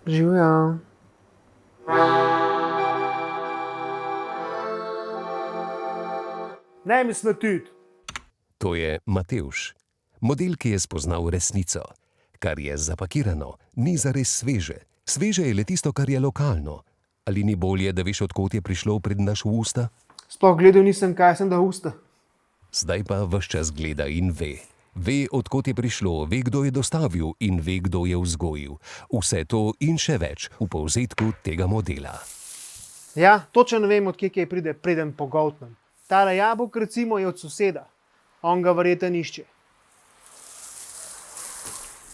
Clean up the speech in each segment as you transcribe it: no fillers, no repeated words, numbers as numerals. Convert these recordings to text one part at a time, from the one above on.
Živjo. Ne mi smetiti. To je Matevž, model, ki je spoznal resnico. Kar je zapakirano, ni zares sveže. Sveže je le tisto, kar je lokalno. Ali ni bolje, da veš, odkot je prišlo pred naš v usta? Sploh gledal nisem, kaj sem da usta. Zdaj pa ves čas gleda in ve. Ve, odkot je prišlo, ve, kdo je dostavil in ve, kdo je vzgojil. Vse to in še več v povzetku tega modela. Ja, točno ne vem, od kje pride, preden pogoltnem. Tale jabolk recimo je od soseda. On ga verjetno išče.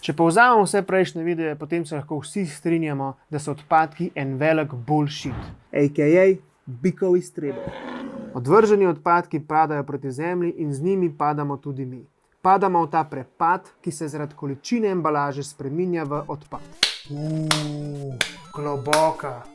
Če povzamemo vse prejšnje videe, potem se lahko vsi strinjamo, da so odpadki en velik bullshit, a.k.a. bikov iztrebek. Odvrženi odpadki padajo proti zemlji in z njimi padamo tudi mi. Padamo v ta prepad, ki se zaradi količine embalaže spreminja v odpad. Globoka.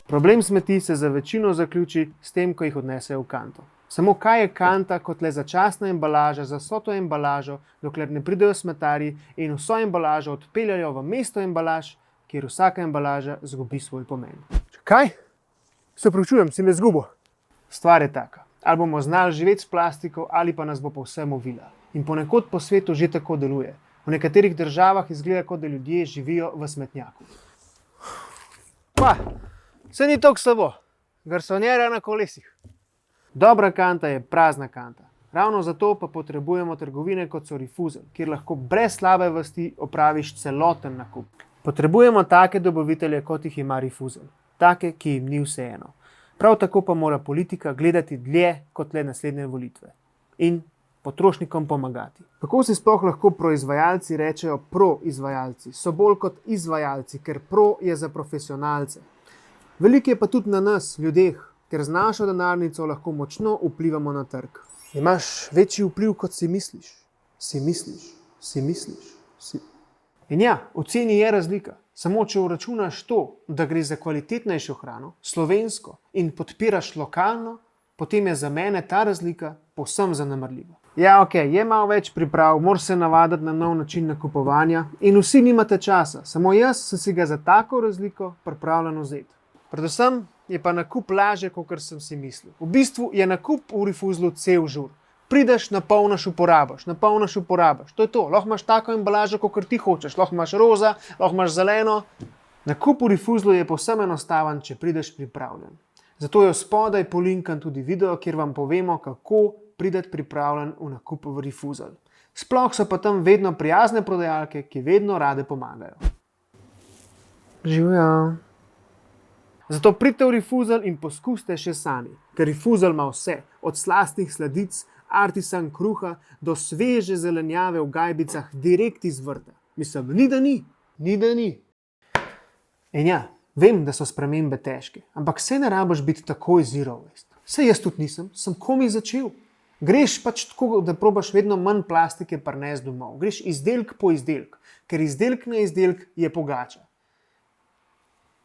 Problem smeti se za večino zaključi s tem, ko jih odnesejo v kanto. Samo kaj je kanta kot le začasna embalaža za vso to embalažo, dokler ne pridejo smetarji in vso embalažo odpeljajo v mesto embalaž, kjer vsaka embalaža zgubi svoj pomen. Kaj? Se opravičujem, si me zgubil. Stvar je taka. Ali bomo znali živeti s plastiko, ali pa nas bo povsem ovila. In ponekod po svetu že tako deluje. V nekaterih državah izgleda, kot da ljudje živijo v smetnjaku. Pa, se ni toliko slabo. Garsonjera na kolesih. Dobra kanta je prazna kanta. Ravno zato pa potrebujemo trgovine, kot so Refuzel, kjer lahko brez slabe vesti opraviš celoten nakup. Potrebujemo take dobavitelje, kot jih ima Refuzel. Take, ki jim ni vseeno. Prav tako pa mora politika gledati dlje kot le naslednje volitve. In potrošnikom pomagati. Kako si sploh lahko proizvajalci rečejo proizvajalci? So bolj kot izvajalci, ker pro je za profesionalce. Veliko je pa tudi na nas, ljudeh, ker z našo denarnico lahko močno vplivamo na trg. Imaš večji vpliv, kot si misliš. Si misliš. In ja, v ceni je razlika. Samo če uračunaš to, da gre za kvalitetnejšo hrano, slovensko, in podpiraš lokalno, potem je za mene ta razlika povsem zanemarljiva. Ja, okej, je malo več priprav, moraš se navaditi na nov način nakupovanja in vsi nimate časa. Samo jaz sem si ga za tako razliko pripravljen vzeti. Predvsem je pa nakup lažje, kot sem si mislil. V bistvu je nakup v Refuzlu cel žur. Prideš, napolniš, uporabiš. To je to. Lahko imaš tako embalažo, kot ti hočeš. Lahko imaš roza, lahko imaš zeleno. Nakup v Refuzlu je povsem enostaven, če prideš pripravljen. Zato je spodaj polinkan tudi video, kjer vam povemo, kako prideti pripravljen v nakup v Refuzl. Sploh so pa tam vedno prijazne prodajalke, ki vedno rade pomagajo. Živjo. Zato pridite v Refuzl in poskusite še sami. Ker Refuzl ima vse, od slastih sladic, artisan kruha do sveže zelenjave v gajbicah direkt iz vrta. Mislim, ni da ni. In ja, vem, da so spremembe težke, ampak se ne rabiš biti takoj zero waste. Saj jaz tudi nisem, sem komaj začel. Greš pač tako, da probaš vedno manj plastike prinesti domov. Greš izdelek po izdelek, ker izdelek na izdelek je pogača.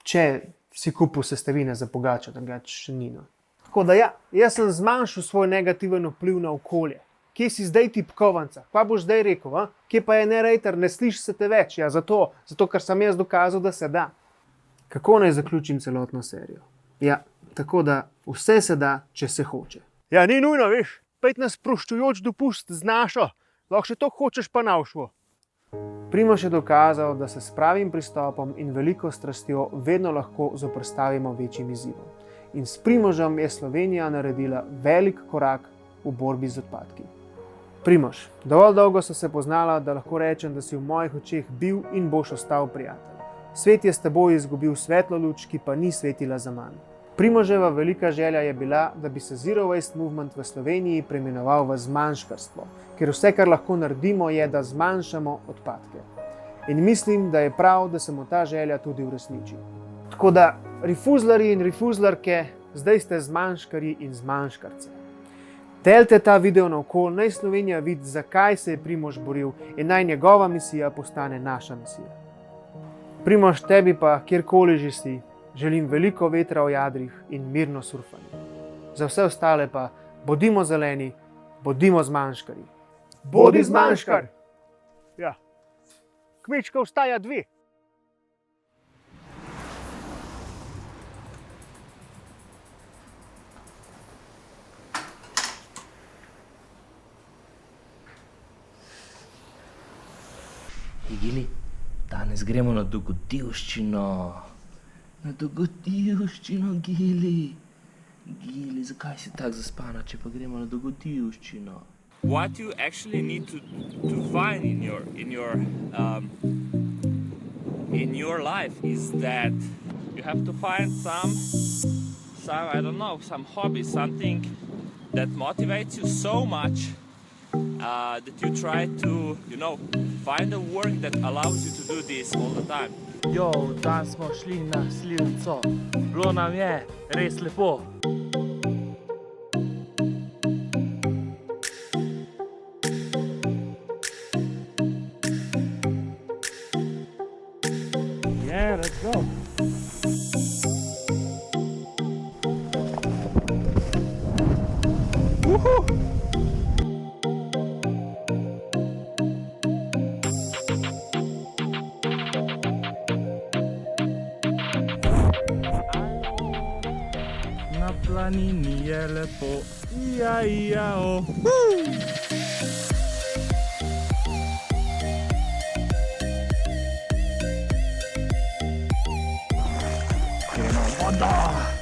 Če si kupil sestavine za pogačo, drugače ni. Tako da ja, jaz sem zmanjšal svoj negativen vpliv na okolje. Kje si zdaj tipkovanca? Kaj boš zdaj rekel? Kje pa je narrator? Ne slišiš se te več. Ja, zato, ker sem jaz dokazal, da se da. Kako naj zaključim celotno serijo? Ja, tako da vse se da, če se hoče. Ja, ni nujno, veš. Pejt na sproščujoč dopust z našo. Lahko še to hočeš pa na ušvo. Primož je dokazal, da se s pravim pristopom in veliko strastjo vedno lahko zoperstavimo večjim izzivom. In s Primožem je Slovenija naredila velik korak v borbi z odpadki. Primož, dovolj dolgo so se poznala, da lahko rečem, da si v mojih očeh bil in boš ostal prijatelj. Svet je s teboj izgubil svetlo luč, ki pa ni svetila za manj. Primoževa velika želja je bila, da bi se Zero Waste Movement v Sloveniji preimenoval v zmanjškarstvo, ker vse, kar lahko naredimo, je, da zmanjšamo odpadke. In mislim, da je prav, da se mu ta želja tudi uresniči. Tako da, Refuzlerji in refuzlerke, zdaj ste zmanjškarji in zmanjškarce. Delite ta video naokoli, naj Slovenija vidi, zakaj se je Primož boril in naj njegova misija postane naša misija. Primož, tebi pa, kjerkoli že si, želim veliko vetra v jadrih in mirno surfanje. Za vse ostale pa, bodimo zeleni, bodimo zmanjškarji. Bodi zmanjškar! Ja. Kmečka vstaja 2. Gili, danes gremo na dogodivščino. Na dogodivščino, Gili. Gili, zakaj si tako zaspana, če pa gremo na dogodivščino? What you actually need to find in your life is that you have to find some I don't know, some hobby, something that motivates you so much that you try to, find a work that allows you to do this all the time. Dan smo šli na slivnico. Bilo nam je res lepo. Yeah, let's go. Woohoo! Na planini je lepo, ja-ja-o. Gremo v vodo.